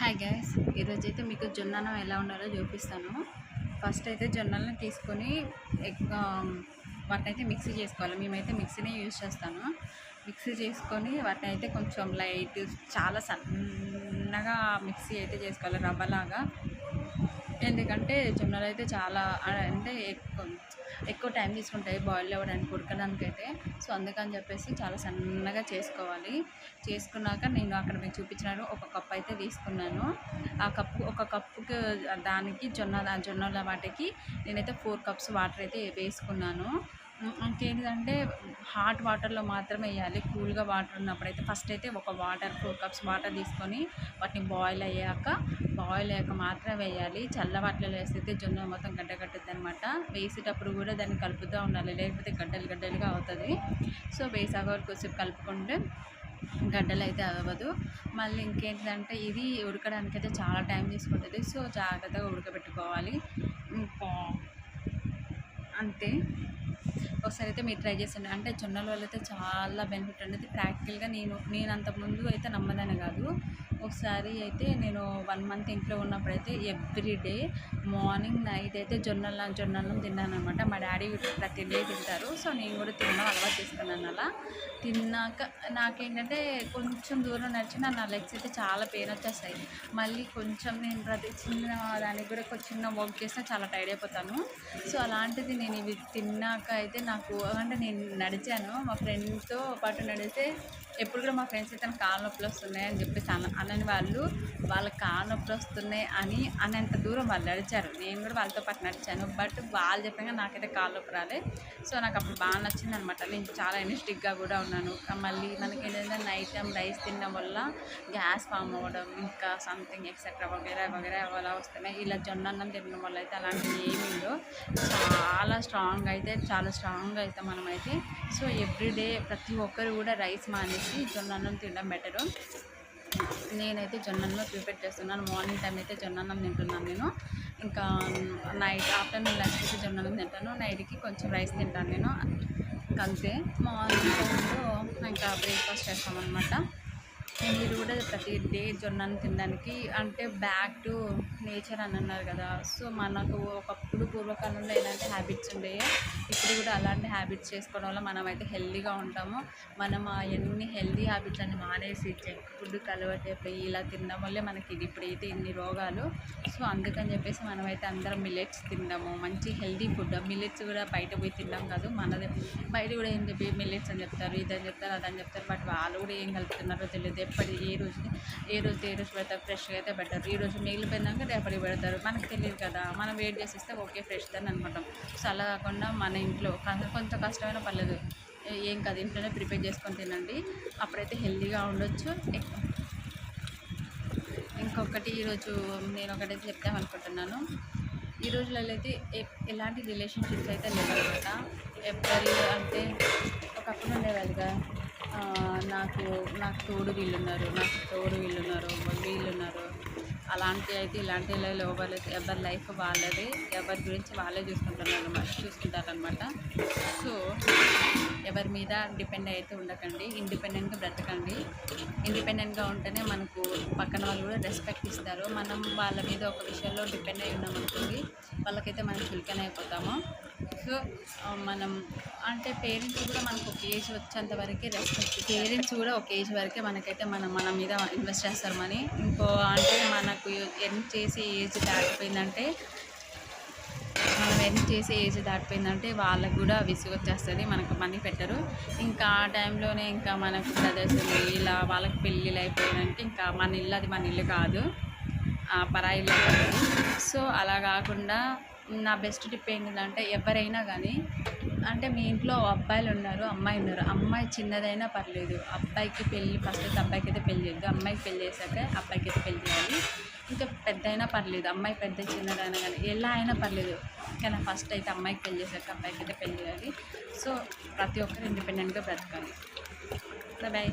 Hi guys, ఈరోజైతే మీకు జొన్నన్నం ఎలా ఉండాలో చూపిస్తాను. ఫస్ట్ అయితే జొన్నలను తీసుకొని వాటిని అయితే మిక్సీ చేసుకోవాలి. మేమైతే మిక్సీనే యూజ్ చేస్తాను. మిక్సీ చేసుకొని వాటిని అయితే కొంచెం లైట్ చాలా సన్నగా మిక్సీ అయితే చేసుకోవాలి, రవ్వలాగా. ఎందుకంటే జొన్నలు అయితే చాలా అంటే ఎక్కువ టైం తీసుకుంటాయి బాయిల్ అవ్వడానికి, ఉడకడానికి అయితే. సో అందుకని చెప్పేసి చాలా సన్నగా చేసుకోవాలి. చేసుకున్నాక నేను అక్కడ మీకు చూపించినాను, ఒక కప్ అయితే తీసుకున్నాను. ఒక కప్పుకి దానికి జొన్నల వాటికి నేనైతే 4 కప్స్ వాటర్ అయితే వేసుకున్నాను. ఇంకేంటంటే హాట్ వాటర్లో మాత్రమే వేయాలి. కూల్గా వాటర్ ఉన్నప్పుడైతే ఫస్ట్ అయితే 4 కప్స్ వాటర్ తీసుకొని వాటిని బాయిల్ అయ్యాక మాత్రం వేయాలి. చల్ల వాటిలో వేస్తే జొన్న మొత్తం గడ్డ కట్టుద్ది అనమాట. వేసేటప్పుడు కూడా దాన్ని కలుపుతూ ఉండాలి, లేకపోతే గడ్డలుగా అవుతుంది. సో వేసాక కొద్దిసేపు కలుపుకుంటే గడ్డలు అయితే అవ్వదు. మళ్ళీ ఇంకేంటంటే ఇది ఉడకడానికి అయితే చాలా టైం తీసుకుంటుంది. సో జాగ్రత్తగా ఉడకబెట్టుకోవాలి. ఇంకా అంతే. ఒకసారి అయితే మీరు ట్రై చేయండి. అంటే జొన్నల వల్ల అయితే చాలా బెనిఫిట్ అనేది ప్రాక్టికల్గా నేను అంతకుముందు అయితే నమ్మదాన్ని కాదు. ఒకసారి అయితే నేను 1 మంత్ ఇంట్లో ఉన్నప్పుడైతే ఎవ్రీడే మార్నింగ్ నైట్ అయితే జొన్నన్నం తిన్నాను అనమాట. మా డాడీ ప్రతి డే తింటారు. సో నేను కూడా తినడం అలవాటు చేసుకున్నాను. అలా తిన్నాక నాకేంటంటే కొంచెం దూరం నడిచినా నా లెగ్స్ అయితే చాలా పెయిన్ వచ్చేస్తాయి. మళ్ళీ కొంచెం నేను ప్రతి చిన్న దానికి కూడా చిన్న వర్క్ చేసినా చాలా టైర్డ్ అయిపోతాను. సో అలాంటిది నేను ఇవి తిన్నాక అయితే నాకు అంటే నేను నడిచాను మా ఫ్రెండ్తో పాటు నడిస్తే ఎప్పుడు కూడా మా ఫ్రెండ్స్ అయితే కాళ్ళ నొప్పులు వస్తున్నాయి అని చెప్పేసి అనని వాళ్ళ కాళ్ళ నొప్పులు వస్తున్నాయి అనేంత దూరం వాళ్ళు నడిచారు. నేను కూడా వాళ్ళతో పాటు నడిచాను. బట్ వాళ్ళు చెప్పాక నాకైతే కాళ్ళ నొప్పి రాలే. సో నాకు అప్పుడు బాగా నచ్చింది అనమాట. నేను చాలా ఎనర్జెటిక్గా కూడా ఉన్నాను. మళ్ళీ మనకి ఏంటంటే నైట్ టైం రైస్ తినడం వల్ల గ్యాస్ ఫామ్ అవ్వడం, ఇంకా సంథింగ్ ఎక్సెట్రా వగేరా అలా వస్తున్నాయి. ఇలా జొన్నన్నం తినడం వల్ల అయితే అలాంటివి ఏమీ ఉండవు. చాలా స్ట్రాంగ్గా అయితే మనమైతే. సో ఎవ్రీడే ప్రతి ఒక్కరు కూడా రైస్ మానేసి జొన్నన్నం తినడం బెటరు. నేనైతే జొన్నన్నం ప్రిపేర్ చేస్తున్నాను. మార్నింగ్ టైం అయితే జొన్నన్నం తింటున్నాను నేను. ఇంకా ఆఫ్టర్నూన్ లంచ్కి జొన్నన్నం తింటాను, నైట్కి కొంచెం రైస్ తింటాను నేను. ఇంకా అంతే. మార్నింగ్ టైంలో ఇంకా బ్రేక్ఫాస్ట్ చేస్తామన్నమాట. మీరు కూడా ప్రతి డే జొన్నను తినడానికి అంటే బ్యాక్ టు నేచర్ అని అన్నారు కదా. సో మనకు ఒకప్పుడు పూర్వకాలంలో ఎలాంటి హ్యాబిట్స్ ఉండేవో ఇప్పుడు కూడా అలాంటి హ్యాబిట్స్ చేసుకోవడం వల్ల మనం అయితే హెల్తీగా ఉంటాము. మనం ఎన్ని హెల్తీ హ్యాబిట్స్ అని మానేసి జంక్ ఫుడ్కి అలవాటు అయిపోయి ఇలా తినడం వల్లే మనకి ఇప్పుడైతే ఇన్ని రోగాలు. సో అందుకని చెప్పేసి మనమైతే అందరం మిల్లెట్స్ తిందాము, మంచి హెల్తీ ఫుడ్. మిల్లెట్స్ కూడా బయట పోయి తినడం కాదు, మనదే. బయట కూడా ఏం చెప్పి మిల్లెట్స్ అని చెప్తారు, ఇదని చెప్తారు, అదని చెప్తారు. బట్ వాళ్ళు కూడా ఏం కలుపుతున్నారో తెలియదు. ఏ రోజు పెడతారు, ఫ్రెష్గా అయితే పెడతారు. ఈ రోజు మిగిలిపోయినాక రేపటికి పెడతారు. మనకు తెలియదు కదా. మనం వెయిట్ చేసిస్తే ఓకే ఫ్రెష్ అని అనుకుంటాం. సో అలా కాకుండా మన ఇంట్లో కొంత కష్టమైన పర్లేదు, ఏం కాదు, ఇంట్లోనే ప్రిపేర్ చేసుకొని తినండి. అప్పుడైతే హెల్తీగా ఉండొచ్చు. ఇంకొకటి ఈరోజు నేను ఒకటైతే చెప్తామనుకుంటున్నాను. ఈ రోజులలో అయితే ఎలాంటి రిలేషన్షిప్స్ అయితే లేవన్నమాట. ఎవరి అంటే ఒకప్పుడు ఉండేవాళ్ళుగా నాకు తోడు వీళ్ళున్నారు, వీళ్ళున్నారు. ఇలాంటి ఎవరి లైఫ్ వాళ్ళదే, ఎవరి గురించి వాళ్ళే చూసుకుంటారనమాట. సో ఎవరి మీద డిపెండ్ అయితే ఉండకండి, ఇండిపెండెంట్గా బ్రతకండి. ఇండిపెండెంట్గా ఉంటేనే మనకు పక్కన వాళ్ళు కూడా రెస్పెక్ట్ ఇస్తారు. మనం వాళ్ళ మీద ఒక విషయంలో డిపెండ్ అయి ఉన్నామనుకోండి, వాళ్ళకైతే మనం చులకన అయిపోతాము. సో మనం అంటే పేరెంట్స్ కూడా మనకు ఒక ఏజ్ వచ్చేంత వరకే రెస్పెక్ట్. పేరెంట్స్ కూడా ఒక ఏజ్ వరకే మనకైతే మన మీద ఇన్వెస్ట్ చేస్తారు మనీ. అంటే మనకు ఎర్న్ చేసే ఏజ్ దాటిపోయిందంటే వాళ్ళకు కూడా విసుగొచ్చేస్తుంది, మనకు మనీ పెట్టరు. ఇంకా ఆ టైంలోనే ఇంకా మనకు బ్రదర్స్ ఇలా వాళ్ళకి పెళ్ళిళ్ళు అయిపోయినాక ఇంకా మన ఇల్లు కాదు, పరాయి ఇల్లు అవుతుంది. సో అలా కాకుండా నా బెస్ట్ టిప్ ఏంటంటే ఎవరైనా కానీ అంటే మీ ఇంట్లో అబ్బాయిలు ఉన్నారు, అమ్మాయి చిన్నదైనా పర్లేదు, అబ్బాయికి పెళ్ళి ఫస్ట్ అయితే అబ్బాయికి అయితే పెళ్ళి చేయద్దు, అమ్మాయికి పెళ్ళి చేశాక అబ్బాయికి అయితే పెళ్ళి చేయాలి. ఇంకా పెద్ద అయినా పర్లేదు, అమ్మాయి పెద్ద చిన్నదైనా కానీ ఎలా అయినా పర్లేదు, కానీ ఫస్ట్ అయితే అమ్మాయికి పెళ్ళి చేశాక అబ్బాయికి అయితే పెళ్ళి చేయాలి. సో ప్రతి ఒక్కరు ఇండిపెండెంట్గా బ్రతకాలి. బాయ్.